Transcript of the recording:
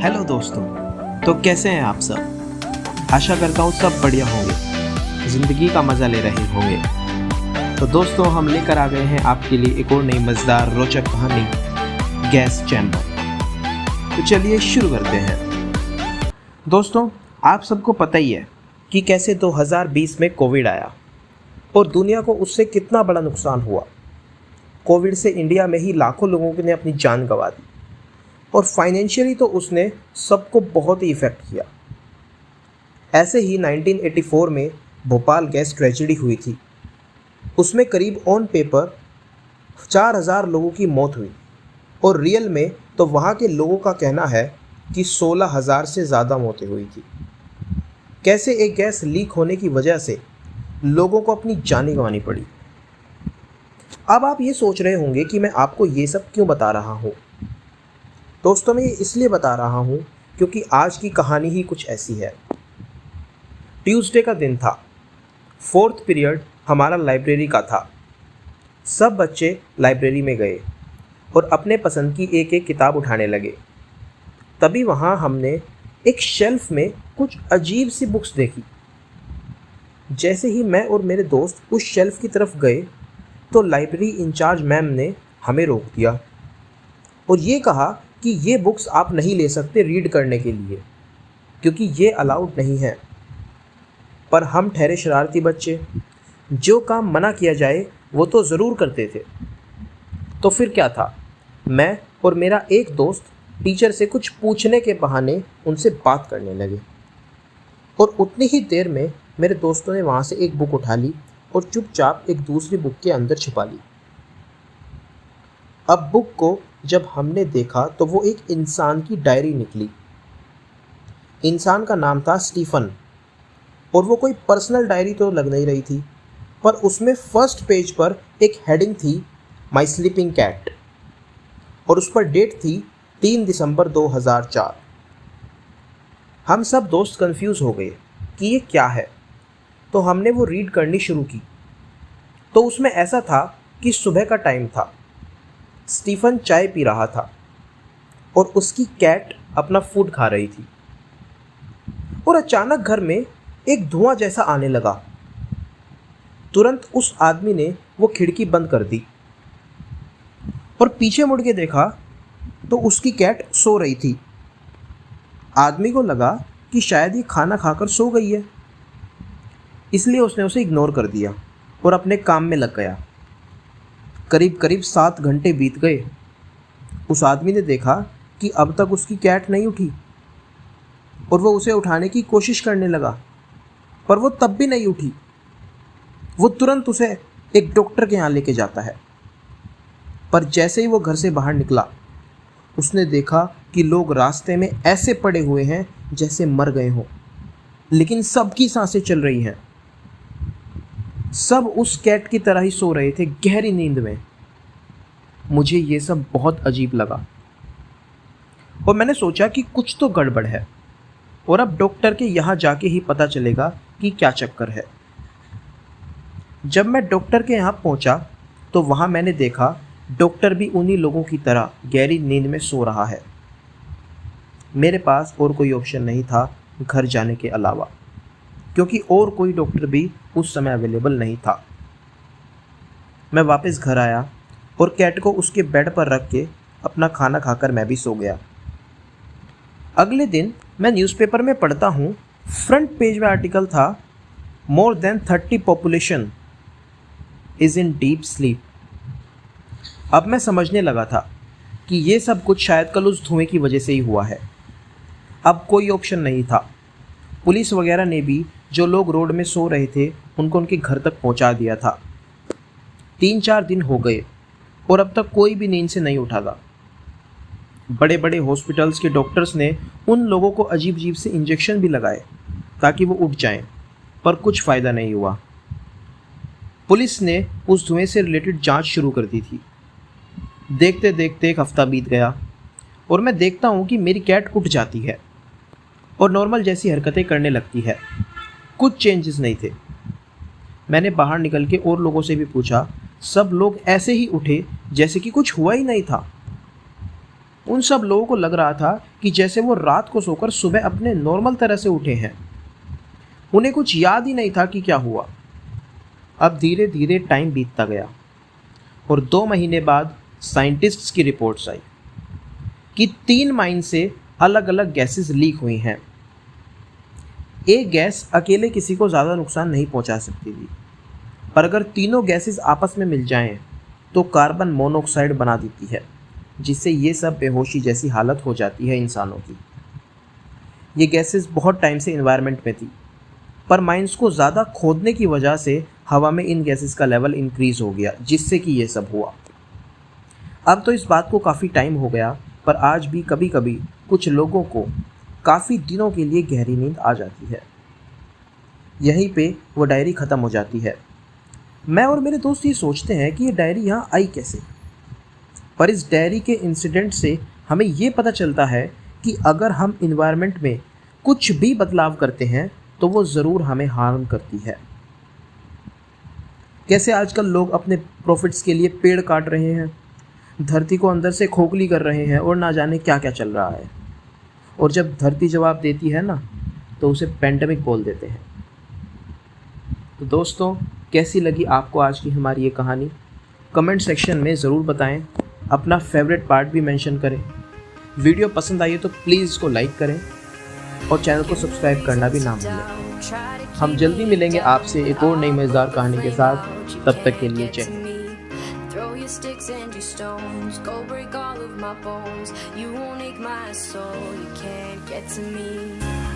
Hello दोस्तों, तो कैसे हैं आप सब। आशा करता हूँ सब बढ़िया होंगे, ज़िंदगी का मज़ा ले रहे होंगे। तो दोस्तों, हम लेकर आ गए हैं आपके लिए एक और नई मज़ेदार रोचक कहानी, गैस चैम्बर। तो चलिए शुरू करते हैं। दोस्तों, आप सबको पता ही है कि कैसे 2020 में कोविड आया और दुनिया को उससे कितना बड़ा नुकसान हुआ। कोविड से इंडिया में ही लाखों लोगों ने अपनी जान गंवा दी और फाइनेंशियली तो उसने सबको बहुत ही इफ़ेक्ट किया। ऐसे ही 1984 में भोपाल गैस ट्रेजेडी हुई थी। उसमें करीब ऑन पेपर 4000 लोगों की मौत हुई और रियल में तो वहाँ के लोगों का कहना है कि 16000 से ज़्यादा मौतें हुई थी। कैसे एक गैस लीक होने की वजह से लोगों को अपनी जानें गंवानी पड़ी। अब आप ये सोच रहे होंगे कि मैं आपको ये सब क्यों बता रहा हूँ। दोस्तों, मैं ये इसलिए बता रहा हूँ क्योंकि आज की कहानी ही कुछ ऐसी है। ट्यूसडे का दिन था। 4th पीरियड हमारा लाइब्रेरी का था। सब बच्चे लाइब्रेरी में गए और अपने पसंद की एक एक किताब उठाने लगे। तभी वहाँ हमने एक शेल्फ में कुछ अजीब सी बुक्स देखी। जैसे ही मैं और मेरे दोस्त उस शेल्फ की तरफ गए तो लाइब्रेरी इंचार्ज मैम ने हमें रोक दिया और ये कहा कि ये बुक्स आप नहीं ले सकते रीड करने के लिए, क्योंकि ये अलाउड नहीं है। पर हम ठहरे शरारती बच्चे, जो काम मना किया जाए वो तो ज़रूर करते थे। तो फिर क्या था, मैं और मेरा एक दोस्त टीचर से कुछ पूछने के बहाने उनसे बात करने लगे और उतनी ही देर में मेरे दोस्तों ने वहाँ से एक बुक उठा ली और चुपचाप एक दूसरी बुक के अंदर छिपा ली। अब बुक को जब हमने देखा तो वो एक इंसान की डायरी निकली। इंसान का नाम था स्टीफन और वो कोई पर्सनल डायरी तो लग नहीं रही थी, पर उसमें फर्स्ट पेज पर एक हेडिंग थी, माई स्लीपिंग कैट, और उस पर डेट थी 3 दिसंबर 2004। हम सब दोस्त कंफ्यूज हो गए कि ये क्या है, तो हमने वो रीड करनी शुरू की। तो उसमें ऐसा था कि सुबह का टाइम था। स्टीफन चाय पी रहा था और उसकी कैट अपना फूड खा रही थी और अचानक घर में एक धुआं जैसा आने लगा। तुरंत उस आदमी ने वो खिड़की बंद कर दी और पीछे मुड़ के देखा तो उसकी कैट सो रही थी। आदमी को लगा कि शायद ये खाना खाकर सो गई है, इसलिए उसने उसे इग्नोर कर दिया और अपने काम में लग गया। करीब 7 घंटे बीत गए। उस आदमी ने देखा कि अब तक उसकी कैट नहीं उठी और वो उसे उठाने की कोशिश करने लगा, पर वो तब भी नहीं उठी। वो तुरंत उसे एक डॉक्टर के यहाँ लेके जाता है, पर जैसे ही वो घर से बाहर निकला उसने देखा कि लोग रास्ते में ऐसे पड़े हुए हैं जैसे मर गए हों, लेकिन सबकी सांसें चल रही हैं। सब उस कैट की तरह ही सो रहे थे, गहरी नींद में। मुझे ये सब बहुत अजीब लगा और मैंने सोचा कि कुछ तो गड़बड़ है और अब डॉक्टर के यहाँ जाके ही पता चलेगा कि क्या चक्कर है। जब मैं डॉक्टर के यहाँ पहुँचा तो वहाँ मैंने देखा डॉक्टर भी उन्हीं लोगों की तरह गहरी नींद में सो रहा है। मेरे पास और कोई ऑप्शन नहीं था घर जाने के अलावा, क्योंकि और कोई डॉक्टर भी उस समय अवेलेबल नहीं था। मैं वापस घर आया और कैट को उसके बेड पर रख के अपना खाना खाकर मैं भी सो गया। अगले दिन मैं न्यूज़पेपर में पढ़ता हूँ, फ्रंट पेज में आर्टिकल था, more than 30 population is in deep sleep. अब मैं समझने लगा था कि ये सब कुछ शायद कल उस धुएं की वजह से ही हुआ है। अब कोई ऑप्शन नहीं था। पुलिस वगैरह ने भी जो लोग रोड में सो रहे थे उनको उनके घर तक पहुंचा दिया था। 3-4 दिन हो गए और अब तक कोई भी नींद से नहीं उठा था। बड़े बड़े हॉस्पिटल्स के डॉक्टर्स ने उन लोगों को अजीब अजीब से इंजेक्शन भी लगाए ताकि वो उठ जाएं, पर कुछ फ़ायदा नहीं हुआ। पुलिस ने उस धुएं से रिलेटेड जांच शुरू कर दी थी। देखते देखते एक हफ्ता बीत गया और मैं देखता हूँ कि मेरी कैट उठ जाती है और नॉर्मल जैसी हरकतें करने लगती है। कुछ चेंजेस नहीं थे। मैंने बाहर निकल के और लोगों से भी पूछा, सब लोग ऐसे ही उठे जैसे कि कुछ हुआ ही नहीं था। उन सब लोगों को लग रहा था कि जैसे वो रात को सोकर सुबह अपने नॉर्मल तरह से उठे हैं। उन्हें कुछ याद ही नहीं था कि क्या हुआ। अब धीरे धीरे टाइम बीतता गया और 2 महीने बाद साइंटिस्ट्स की रिपोर्ट्स आई कि 3 माइन से अलग अलग गैसेस लीक हुई हैं। एक गैस अकेले किसी को ज़्यादा नुकसान नहीं पहुंचा सकती थी, पर अगर तीनों गैसेस आपस में मिल जाएं तो कार्बन मोनोऑक्साइड बना देती है, जिससे ये सब बेहोशी जैसी हालत हो जाती है इंसानों की। ये गैसेस बहुत टाइम से एनवायरनमेंट में थी, पर माइंस को ज़्यादा खोदने की वजह से हवा में इन गैसेस का लेवल इंक्रीज़ हो गया, जिससे कि ये सब हुआ। अब तो इस बात को काफ़ी टाइम हो गया, पर आज भी कभी कभी कुछ लोगों को काफ़ी दिनों के लिए गहरी नींद आ जाती है। यहीं पे वो डायरी ख़त्म हो जाती है। मैं और मेरे दोस्त ये सोचते हैं कि ये डायरी यहाँ आई कैसे, पर इस डायरी के इंसिडेंट से हमें ये पता चलता है कि अगर हम इन्वायरमेंट में कुछ भी बदलाव करते हैं तो वो ज़रूर हमें हार्म करती है। कैसे आजकल लोग अपने प्रॉफिट्स के लिए पेड़ काट रहे हैं, धरती को अंदर से खोखली कर रहे हैं और ना जाने क्या क्या चल रहा है। और जब धरती जवाब देती है ना, तो उसे पेंडेमिक बोल देते हैं। तो दोस्तों, कैसी लगी आपको आज की हमारी ये कहानी? कमेंट सेक्शन में ज़रूर बताएं। अपना फेवरेट पार्ट भी मेंशन करें। वीडियो पसंद आई तो प्लीज़ इसको लाइक करें और चैनल को सब्सक्राइब करना भी ना भूलें। हम जल्दी मिलेंगे आपसे एक और नई मज़ेदार कहानी के साथ। तब तक के लिए जय Hind. Your sticks and your stones, go break all of my bones. You won't ache my soul, you can't get to me.